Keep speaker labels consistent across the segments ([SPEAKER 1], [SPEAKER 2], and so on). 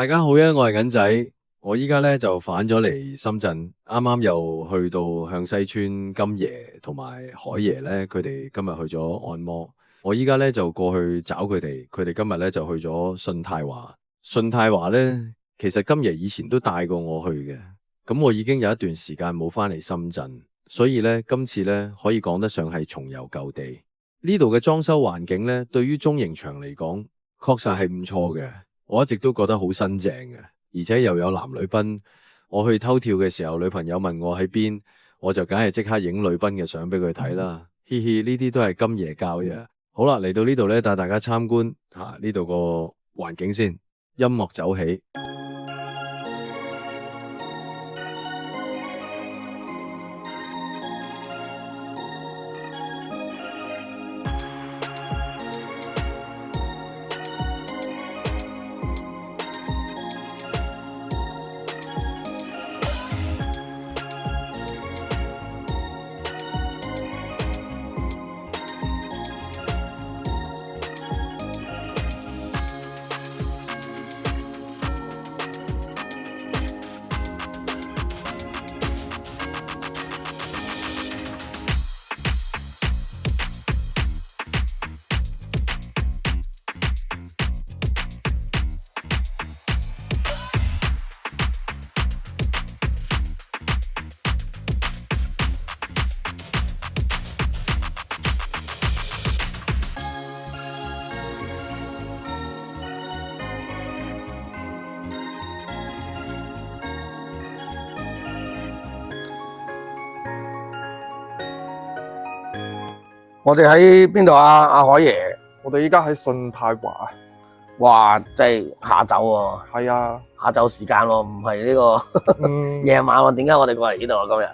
[SPEAKER 1] 大家好啊，我係銀仔，我依家咧就返咗嚟深圳，啱啱又去到向西村金爺同埋海爺咧，佢哋今日去咗按摩，我依家咧就過去找佢哋，佢哋今日咧就去咗信泰華。信泰華咧，其實金爺以前都帶過我去嘅，咁我已經有一段時間冇返嚟深圳，所以咧今次咧可以講得上係重遊舊地。呢度嘅裝修環境咧，對於中型場嚟講，確實係唔錯嘅。我一直都覺得好新淨嘅，而且又有男女賓。我去偷跳嘅時候，女朋友問我喺邊，我就梗係即刻影女賓嘅相俾佢睇啦。嘻嘻，呢啲都係金爺教嘅。好啦，嚟到呢度咧，帶大家參觀下呢度個環境先。音樂走起。
[SPEAKER 2] 我哋喺邊度啊？阿海爺，
[SPEAKER 3] 我哋依家喺信泰華，
[SPEAKER 2] 哇，即係下晝喎，
[SPEAKER 3] 係啊，
[SPEAKER 2] 下晝時間喎，唔係呢個夜晚喎。點解我哋過嚟呢度啊？今日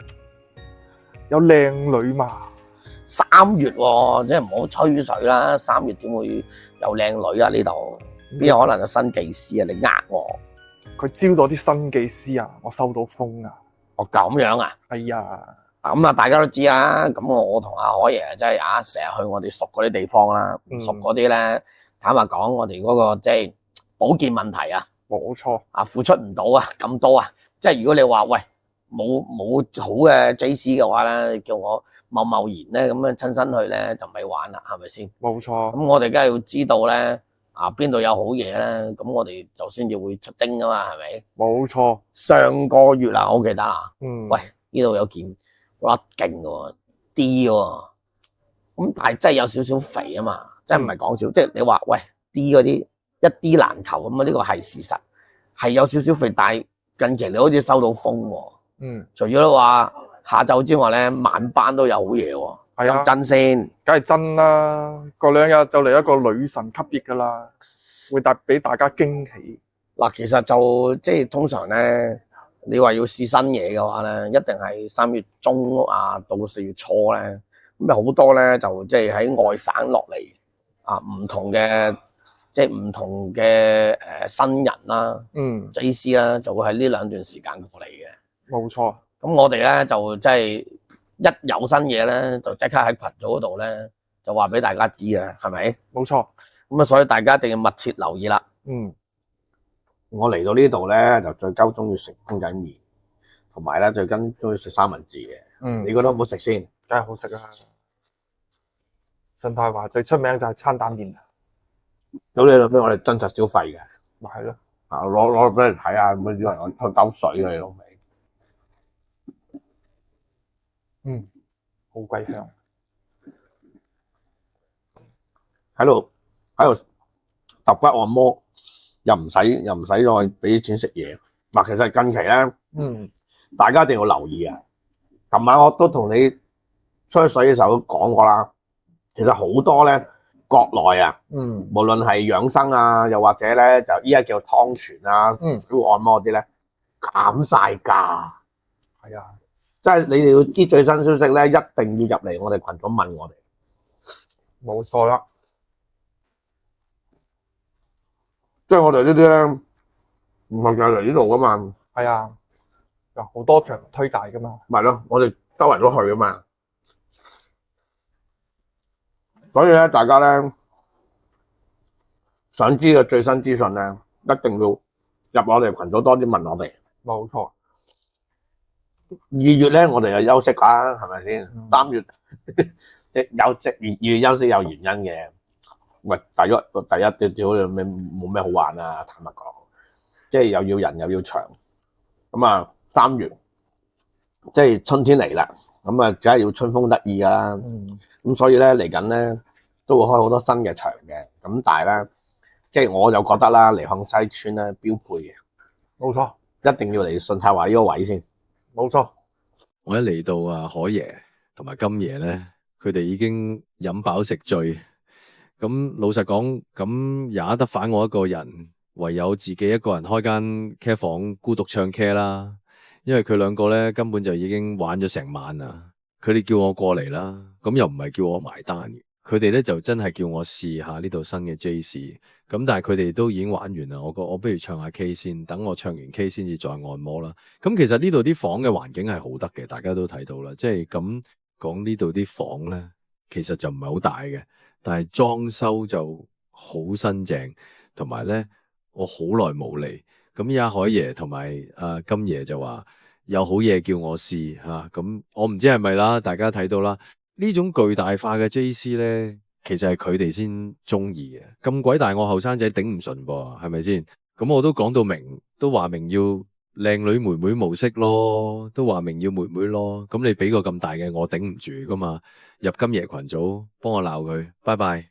[SPEAKER 3] 有靚女嘛
[SPEAKER 2] ？3月喎，即係唔好吹水啦。3月點會有靚女啊？呢度邊有可能有新技師啊？你呃我？
[SPEAKER 3] 佢招咗啲新技師啊，我收到風啊，
[SPEAKER 2] 哦咁樣啊？
[SPEAKER 3] 係啊，
[SPEAKER 2] 咁啊，大家都知啦。咁我同阿海爺真係啊，成日去我哋熟嗰啲地方啦，唔熟嗰啲咧，坦白講，我哋嗰個即係保健問題啊，
[SPEAKER 3] 冇錯，
[SPEAKER 2] 啊付出唔到啊咁多啊，即係如果你話喂冇好嘅 JC 嘅話咧，你叫我貿然咧咁樣親身去咧就咪玩啦，係咪先？
[SPEAKER 3] 冇錯，
[SPEAKER 2] 咁我哋梗係要知道咧啊邊度有好嘢咧，咁我哋就先至會出征噶嘛，係咪？
[SPEAKER 3] 冇錯，
[SPEAKER 2] 上個月啊，我記得啊，喂呢度有件好勁嘅喎 D 喎，咁但係真係有少少肥啊嘛，真係唔係講笑，即係你話喂 D 嗰啲一 D 難求咁啊，呢個係事實，係有少少肥，但係近期你好似收到風喎，除咗你話下晝之外咧，晚班都有好嘢喎，
[SPEAKER 3] 係啊，
[SPEAKER 2] 真先，
[SPEAKER 3] 梗係真啦，過2日就嚟一個女神級別噶啦，會帶俾大家驚喜。
[SPEAKER 2] 嗱，其實就即係通常咧。你話要試新嘢嘅話咧，一定係3月中啊到4月初咧，咁好多咧就即係喺外省落嚟啊，唔同嘅即係唔同嘅新人啦，JC 啦，就會喺呢2段時間過嚟嘅。
[SPEAKER 3] 冇錯。
[SPEAKER 2] 咁我哋咧就即係一有新嘢咧，就即刻喺群組嗰度咧就話俾大家知嘅，係咪？冇錯。咁啊，所以大家一定要密切留意啦。我嚟到呢度咧，就最鳩中意食公仔麵，同埋咧最緊中意食三文治嘅。你覺得好唔好食先？
[SPEAKER 3] 梗係好食啦！信泰華最出名就係餐蛋麵。
[SPEAKER 2] 咁你諗俾我哋真實消費嘅，
[SPEAKER 3] 咪係咯。
[SPEAKER 2] 啊，攞俾人睇下，咁以為我推鳩水嘅你老味。
[SPEAKER 3] 好鬼香。
[SPEAKER 2] 喺度揼骨按摩。又唔使再俾錢食嘢。嗱，其實近期咧，大家一定要留意啊！琴晚我都同你吹水嘅時候都講過啦。其實好多咧國內啊，無論係養生啊，又或者咧就依家叫湯泉啊、水按摩嗰啲咧，減晒價。係啊，即係你哋要知最新消息咧，一定要入嚟我哋群組問我哋。
[SPEAKER 3] 冇錯啦。
[SPEAKER 2] 即係我哋呢啲咧，唔係就嚟呢度噶嘛。
[SPEAKER 3] 係啊，有好多場推介噶嘛。
[SPEAKER 2] 咪咯，我哋周圍都去噶嘛。所以咧，大家咧想知嘅最新資訊咧，一定要入我哋群組多啲問我哋。
[SPEAKER 3] 冇錯。
[SPEAKER 2] 2月咧，我哋又休息啦，係咪先？3月2月休息有原因嘅。喂，第一屌你咩冇咩好玩啊？坦白講，即係又要人又要場。咁啊，3月即係春天嚟啦，咁啊，梗係要春風得意噶啦。咁所以咧嚟緊咧都會開好多新嘅場嘅。咁但係咧，即係我就覺得啦，嚟向西村咧標配嘅，
[SPEAKER 3] 冇錯，
[SPEAKER 2] 一定要嚟順泰華呢個位先。
[SPEAKER 3] 冇錯。
[SPEAKER 1] 我一嚟到啊，海爺同埋金爺咧，佢哋已經飲飽食醉。咁老實講，咁也得返我一個人，唯有自己一個人開間 K 房孤獨唱 K 啦。因為佢兩個咧根本就已經玩咗成晚啦，佢哋叫我過嚟啦，咁又唔係叫我埋單嘅，佢哋咧就真係叫我試下呢度新嘅 JC。咁但係佢哋都已經玩完啦，我不如唱下 K 先，等我唱完 K 先至再按摩啦。咁其實呢度啲房嘅環境係好得嘅，大家都睇到啦。即係咁講，呢度啲房咧，其實就唔係好大嘅，但係裝修就好新淨，同埋咧我好耐冇嚟。咁而家海爺同埋金爺就話有好嘢叫我試吓，咁我唔知係咪啦，大家睇到啦，呢種巨大化嘅 JC 咧，其實係佢哋先中意嘅，咁鬼大我後生仔頂唔順噃，係咪先？咁我都講到明，都話明要靚女妹妹模式咯，都話明要妹妹咯，咁你俾個咁大嘅我頂唔住噶嘛，入金爺群組幫我鬧佢，拜拜。